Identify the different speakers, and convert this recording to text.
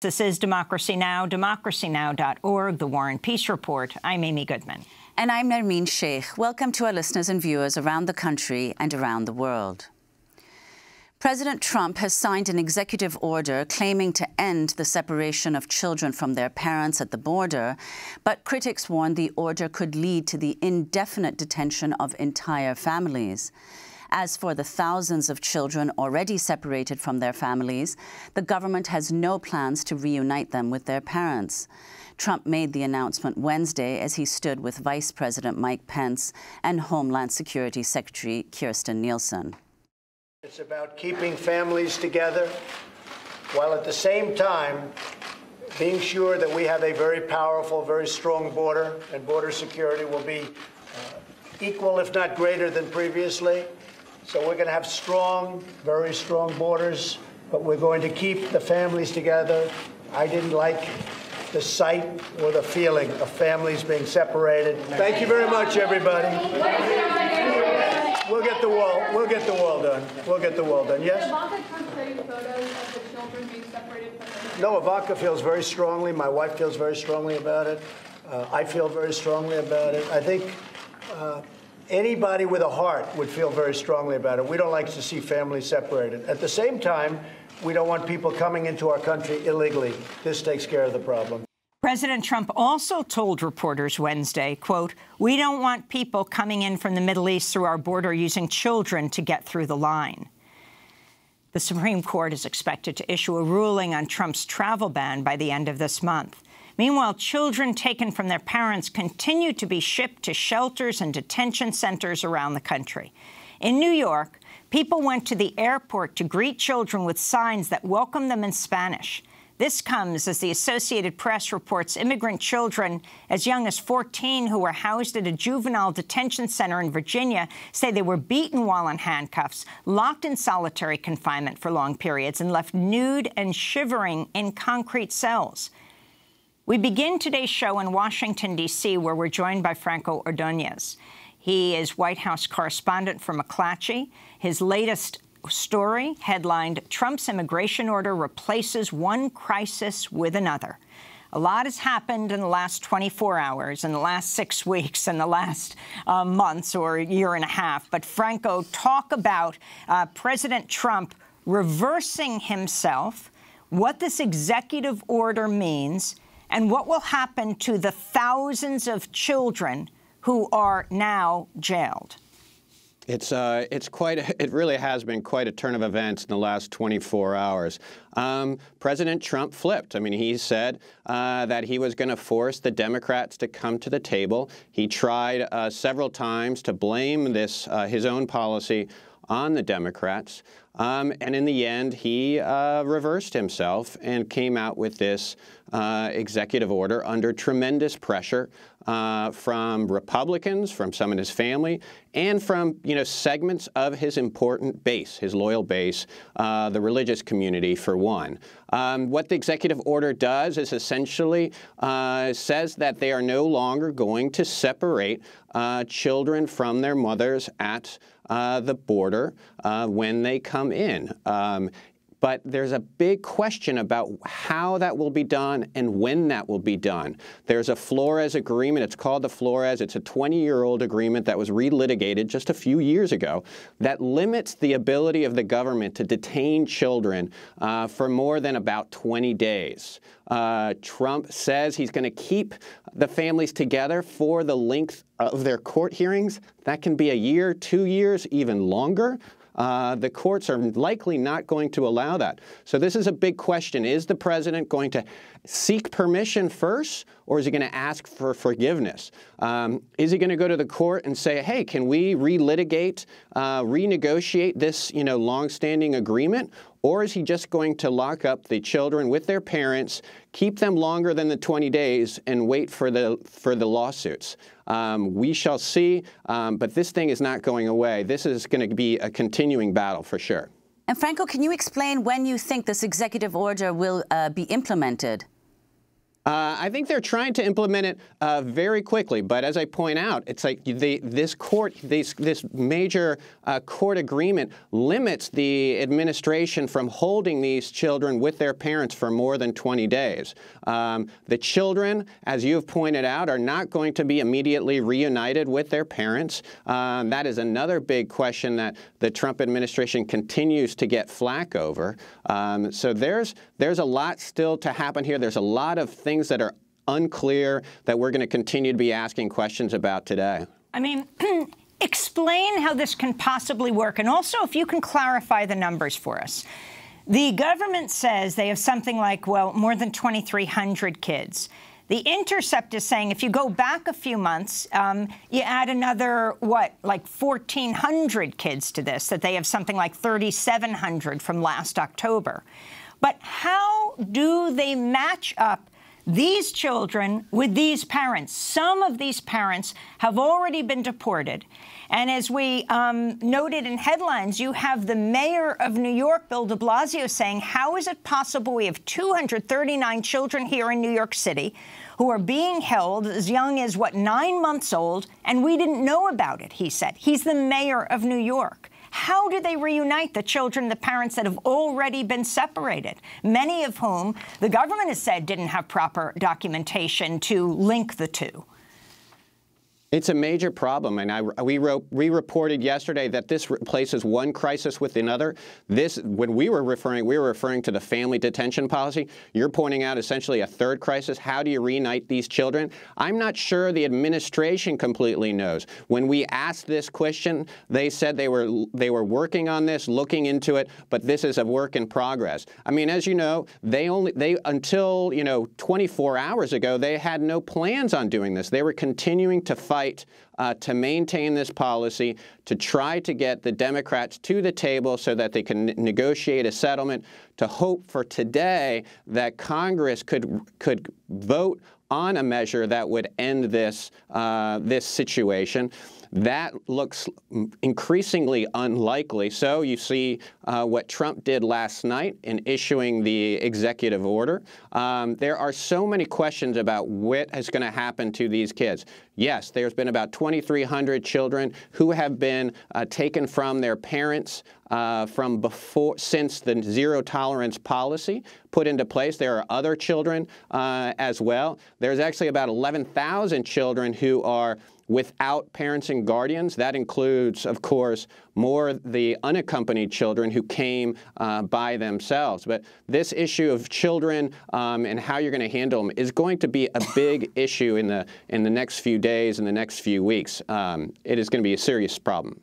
Speaker 1: This is Democracy Now!, democracynow.org, The War and Peace Report. I'm Amy Goodman.
Speaker 2: And I'm Nermeen Sheikh. Welcome to our listeners and viewers around the country and around the world. President Trump has signed an executive order claiming to end the separation of children from their parents at the border, but critics warn the order could lead to the indefinite detention of entire families. As for the thousands of children already separated from their families, the government has no plans to reunite them with their parents. Trump made the announcement Wednesday as he stood with Vice President Mike Pence and Homeland Security Secretary Kirstjen Nielsen.
Speaker 3: It's about keeping families together, while at the same time being sure that we have a very powerful, very strong border, and border security will be equal, if not greater, than previously. So we're going to have strong, very strong borders, but we're going to keep the families together. I didn't like the sight or the feeling of families being separated. Thank you very much, everybody. We'll get the wall. We'll get the wall done. We'll get the wall done. Yes?
Speaker 4: Did Ivanka Trump show you photos of the children being separated from their
Speaker 3: No, Ivanka feels very strongly. My wife feels very strongly about it. I feel very strongly about it. I think anybody with a heart would feel very strongly about it. We don't like to see families separated. At the same time, we don't want people coming into our country illegally. This takes care of the problem.
Speaker 1: President Trump also told reporters Wednesday, quote, "We don't want people coming in from the Middle East through our border using children to get through the line." The Supreme Court is expected to issue a ruling on Trump's travel ban by the end of this month. Meanwhile, children taken from their parents continue to be shipped to shelters and detention centers around the country. In New York, people went to the airport to greet children with signs that welcome them in Spanish. This comes as the Associated Press reports immigrant children as young as 14 who were housed at a juvenile detention center in Virginia say they were beaten while in handcuffs, locked in solitary confinement for long periods, and left nude and shivering in concrete cells. We begin today's show in Washington, D.C., where we're joined by Franco Ordonez. He is White House correspondent for McClatchy. His latest story, headlined, "Trump's immigration order replaces one crisis with another." A lot has happened in the last 24 hours, in the last 6 weeks, in the last months or year and a half. But Franco, talk about President Trump reversing himself, what this executive order means, and what will happen to the thousands of children who are now jailed.
Speaker 5: It really has been quite a turn of events in the last 24 hours. President Trump flipped. I mean, he said that he was going to force the Democrats to come to the table. He tried several times to blame this, his own policy, on the Democrats. And in the end, he reversed himself and came out with this executive order under tremendous pressure from Republicans, from some of his family, and from, segments of his important base, his loyal base, the religious community, for one. What the executive order does is essentially says that they are no longer going to separate children from their mothers at the border when they come in. But there's a big question about how that will be done and when that will be done. There's a Flores agreement. It's called the Flores. It's a 20-year-old agreement that was relitigated just a few years ago that limits the ability of the government to detain children for more than about 20 days. Trump says he's going to keep the families together for the length of their court hearings. That can be a year, 2 years, even longer. The courts are likely not going to allow that. So this is a big question. Is the president going to seek permission first, or is he going to ask for forgiveness? Is he going to go to the court and say, hey, can we relitigate, renegotiate this, longstanding agreement? Or is he just going to lock up the children with their parents, keep them longer than the 20 days, and wait for the lawsuits? We shall see, but this thing is not going away. This is going to be a continuing battle for sure.
Speaker 2: And Franco, can you explain when you think this executive order will be implemented?
Speaker 5: I think they're trying to implement it very quickly, but as I point out, it's like this major court agreement limits the administration from holding these children with their parents for more than 20 days. The children, as you have pointed out, are not going to be immediately reunited with their parents. That is another big question that the Trump administration continues to get flack over. So there's a lot still to happen here. There's a lot of things that are unclear that we're going to continue to be asking questions about today.
Speaker 1: I mean, explain how this can possibly work, and also if you can clarify the numbers for us. The government says they have something like, well, more than 2,300 kids. The Intercept is saying if you go back a few months, you add another, what, like 1,400 kids to this, that they have something like 3,700 from last October. But how do they match up these children with these parents? Some of these parents have already been deported. And as we noted in headlines, you have the mayor of New York, Bill de Blasio, saying, how is it possible we have 239 children here in New York City who are being held as young as, what, 9 months old, and we didn't know about it, he said. He's the mayor of New York. How do they reunite the children, the parents that have already been separated, many of whom the government has said didn't have proper documentation to link the two?
Speaker 5: It's a major problem, and we reported yesterday that this replaces one crisis with another. When we were referring to the family detention policy. You're pointing out essentially a third crisis. How do you reunite these children? I'm not sure the administration completely knows. When we asked this question, they said they were working on this, looking into it, but this is a work in progress. I mean, as you know, until 24 hours ago, they had no plans on doing this. They were continuing to fight to maintain this policy, to try to get the Democrats to the table so that they can negotiate a settlement, to hope for today that Congress could vote on a measure that would end this situation. That looks increasingly unlikely. So you see what Trump did last night in issuing the executive order. There are so many questions about what is going to happen to these kids. Yes, there's been about 2,300 children who have been taken from their parents since the zero tolerance policy put into place. There are other children as well. There's actually about 11,000 children who are without parents and guardians. That includes, of course, more the unaccompanied children who came by themselves. But this issue of children and how you're going to handle them is going to be a big issue in the next few days, in the next few weeks. It is going to be a serious problem.